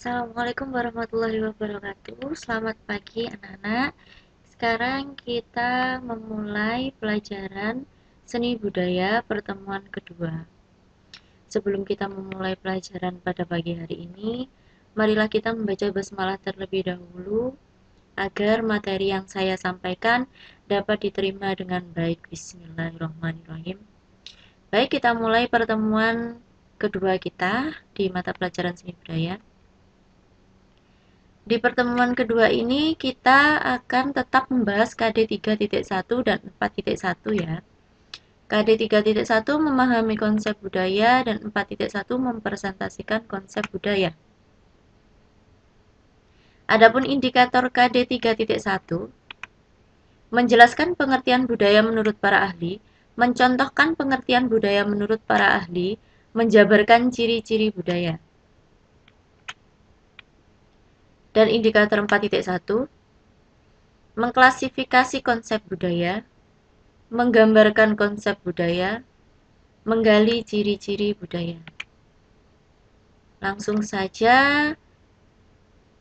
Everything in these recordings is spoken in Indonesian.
Assalamualaikum warahmatullahi wabarakatuh. Selamat pagi anak-anak. Sekarang kita memulai pelajaran seni budaya pertemuan kedua. Sebelum kita memulai pelajaran pada pagi hari ini, marilah kita membaca basmalah terlebih dahulu agar materi yang saya sampaikan dapat diterima dengan baik. Bismillahirrahmanirrahim. Baik, kita mulai pertemuan kedua kita di mata pelajaran seni budaya. Di pertemuan kedua ini kita akan tetap membahas KD 3.1 dan 4.1 ya. KD 3.1 memahami konsep budaya dan 4.1 mempresentasikan konsep budaya. Adapun indikator KD 3.1 menjelaskan pengertian budaya menurut para ahli, mencontohkan pengertian budaya menurut para ahli, menjabarkan ciri-ciri budaya. Dan indikator 4.1 mengklasifikasi konsep budaya, menggambarkan konsep budaya, menggali ciri-ciri budaya. Langsung saja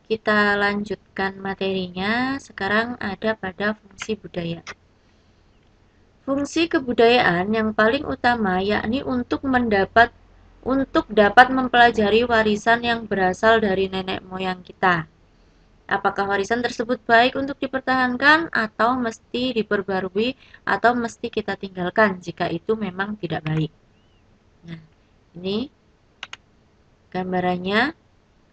kita lanjutkan materinya. Sekarang ada pada fungsi budaya. Fungsi kebudayaan yang paling utama yakni untuk dapat mempelajari warisan yang berasal dari nenek moyang kita. Apakah warisan tersebut baik untuk dipertahankan atau mesti diperbarui atau mesti kita tinggalkan jika itu memang tidak baik. Nah, ini gambarannya.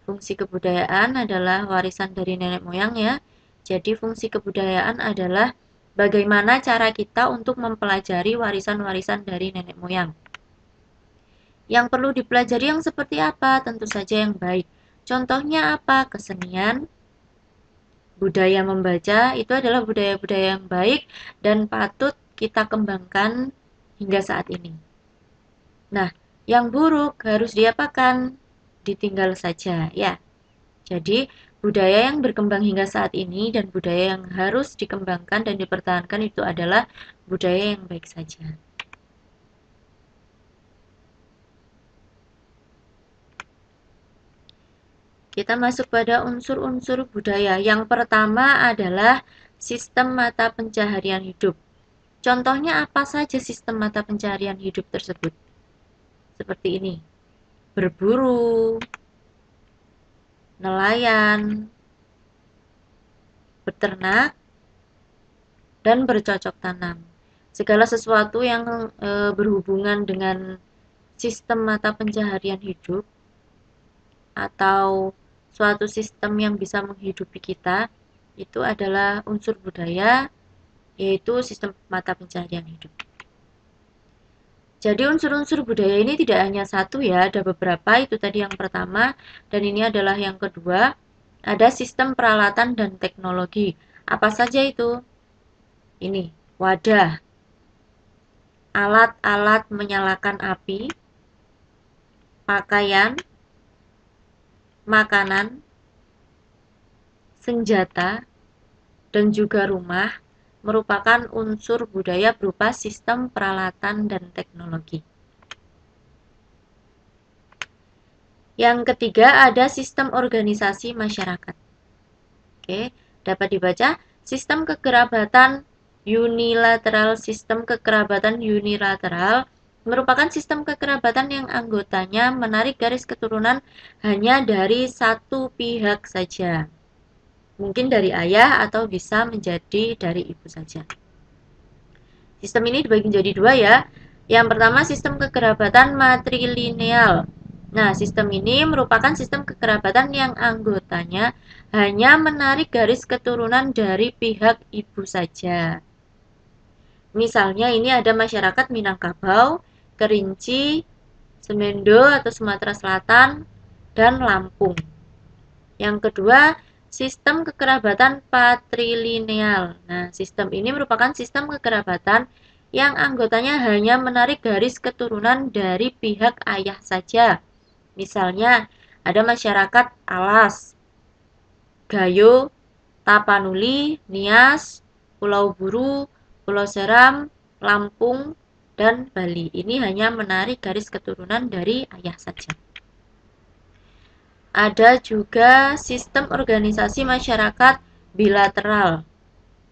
Fungsi kebudayaan adalah warisan dari nenek moyang ya. Jadi fungsi kebudayaan adalah bagaimana cara kita untuk mempelajari warisan-warisan dari nenek moyang. Yang perlu dipelajari yang seperti apa? Tentu saja yang baik. Contohnya apa? Kesenian, budaya membaca, itu adalah budaya-budaya yang baik dan patut kita kembangkan hingga saat ini. Nah, yang buruk harus diapakan? Ditinggal saja ya. Jadi, budaya yang berkembang hingga saat ini dan budaya yang harus dikembangkan dan dipertahankan itu adalah budaya yang baik saja. Kita masuk pada unsur-unsur budaya. Yang pertama adalah sistem mata pencaharian hidup. Contohnya apa saja sistem mata pencaharian hidup tersebut? Seperti ini. Berburu, nelayan, beternak, dan bercocok tanam. Segala sesuatu yang berhubungan dengan sistem mata pencaharian hidup atau suatu sistem yang bisa menghidupi kita itu adalah unsur budaya, yaitu sistem mata pencaharian hidup. Jadi unsur-unsur budaya ini tidak hanya satu ya, ada beberapa. Itu tadi yang pertama, dan ini adalah yang kedua. Ada sistem peralatan dan teknologi. Apa saja itu? Ini, wadah, alat-alat menyalakan api, pakaian, makanan, senjata, dan juga rumah merupakan unsur budaya berupa sistem peralatan dan teknologi. Yang ketiga ada sistem organisasi masyarakat. Oke, dapat dibaca sistem kekerabatan unilateral. Sistem kekerabatan unilateral merupakan sistem kekerabatan yang anggotanya menarik garis keturunan hanya dari satu pihak saja. Mungkin dari ayah atau bisa menjadi dari ibu saja. Sistem ini dibagi menjadi dua ya. Yang pertama sistem kekerabatan matrilineal. Nah, sistem ini merupakan sistem kekerabatan yang anggotanya hanya menarik garis keturunan dari pihak ibu saja. Misalnya ini ada masyarakat Minangkabau, Kerinci, Semendo atau Sumatera Selatan, dan Lampung. Yang kedua, sistem kekerabatan patrilineal. Nah, sistem ini merupakan sistem kekerabatan yang anggotanya hanya menarik garis keturunan dari pihak ayah saja. Misalnya, ada masyarakat Alas, Gayo, Tapanuli, Nias, Pulau Buru, Pulau Seram, Lampung, dan Bali. Ini hanya menarik garis keturunan dari ayah saja. Ada juga sistem organisasi masyarakat bilateral.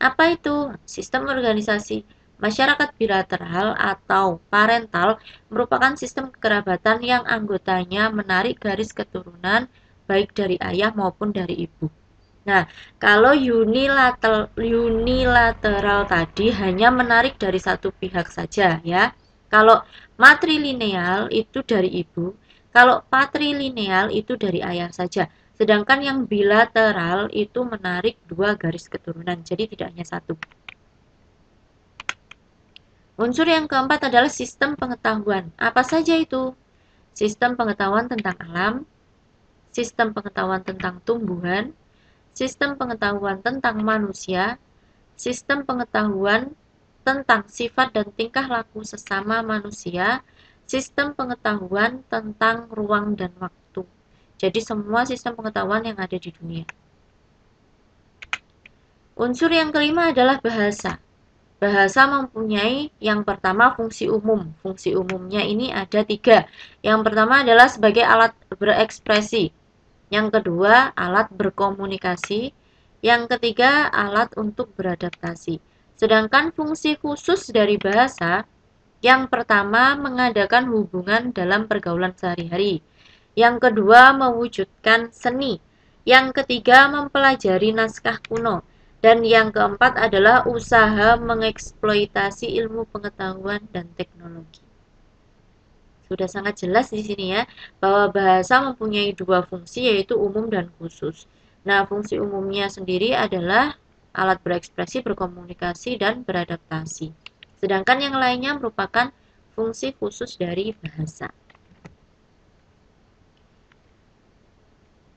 Apa itu? Sistem organisasi masyarakat bilateral atau parental merupakan sistem kekerabatan yang anggotanya menarik garis keturunan baik dari ayah maupun dari ibu. Nah, kalau unilateral tadi hanya menarik dari satu pihak saja ya. Kalau matrilineal itu dari ibu, kalau patrilineal itu dari ayah saja. Sedangkan yang bilateral itu menarik dua garis keturunan, jadi tidak hanya satu. Unsur yang keempat adalah sistem pengetahuan. Apa saja itu? Sistem pengetahuan tentang alam, sistem pengetahuan tentang tumbuhan, sistem pengetahuan tentang manusia, sistem pengetahuan tentang sifat dan tingkah laku sesama manusia, sistem pengetahuan tentang ruang dan waktu. Jadi semua sistem pengetahuan yang ada di dunia. Unsur yang kelima adalah bahasa. Bahasa mempunyai yang pertama fungsi umum. Fungsi umumnya ini ada tiga. Yang pertama adalah sebagai alat berekspresi. Yang kedua, alat berkomunikasi. Yang ketiga, alat untuk beradaptasi. Sedangkan fungsi khusus dari bahasa, yang pertama mengadakan hubungan dalam pergaulan sehari-hari. Yang kedua, mewujudkan seni. Yang ketiga, mempelajari naskah kuno. Dan yang keempat adalah usaha mengeksploitasi ilmu pengetahuan dan teknologi. Sudah sangat jelas di sini ya, bahwa bahasa mempunyai dua fungsi yaitu umum dan khusus. Nah, fungsi umumnya sendiri adalah alat berekspresi, berkomunikasi, dan beradaptasi. Sedangkan yang lainnya merupakan fungsi khusus dari bahasa.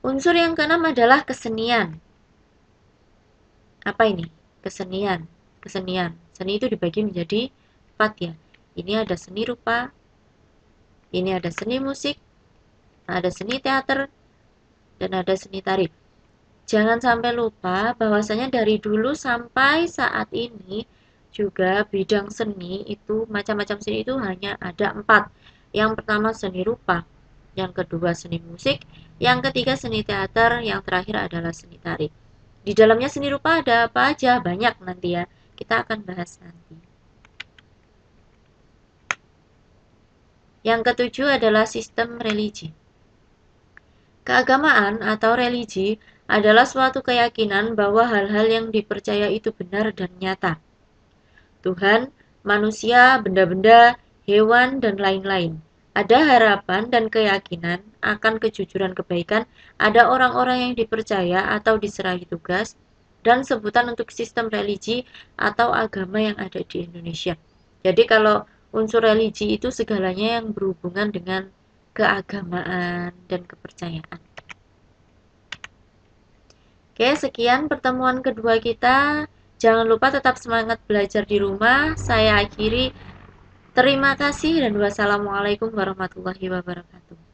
Unsur yang keenam adalah kesenian. Apa ini? Kesenian. Kesenian. Seni itu dibagi menjadi 4 ya. Ini ada seni rupa, ini ada seni musik, ada seni teater, dan ada seni tari. Jangan sampai lupa bahwasanya dari dulu sampai saat ini juga bidang seni itu, macam-macam seni itu hanya ada 4. Yang pertama seni rupa, yang kedua seni musik, yang ketiga seni teater, yang terakhir adalah seni tari. Di dalamnya seni rupa ada apa aja? Banyak nanti ya. Kita akan bahas nanti. Yang ketujuh adalah sistem religi. Keagamaan atau religi adalah suatu keyakinan bahwa hal-hal yang dipercaya itu benar dan nyata. Tuhan, manusia, benda-benda, hewan, dan lain-lain. Ada harapan dan keyakinan akan kejujuran kebaikan, ada orang-orang yang dipercaya atau diserahi tugas, dan sebutan untuk sistem religi atau agama yang ada di Indonesia. Jadi kalau unsur religi itu segalanya yang berhubungan dengan keagamaan dan kepercayaan. Oke, sekian pertemuan kedua kita. Jangan lupa tetap semangat belajar di rumah. Saya akhiri. Terima kasih dan wassalamualaikum warahmatullahi wabarakatuh.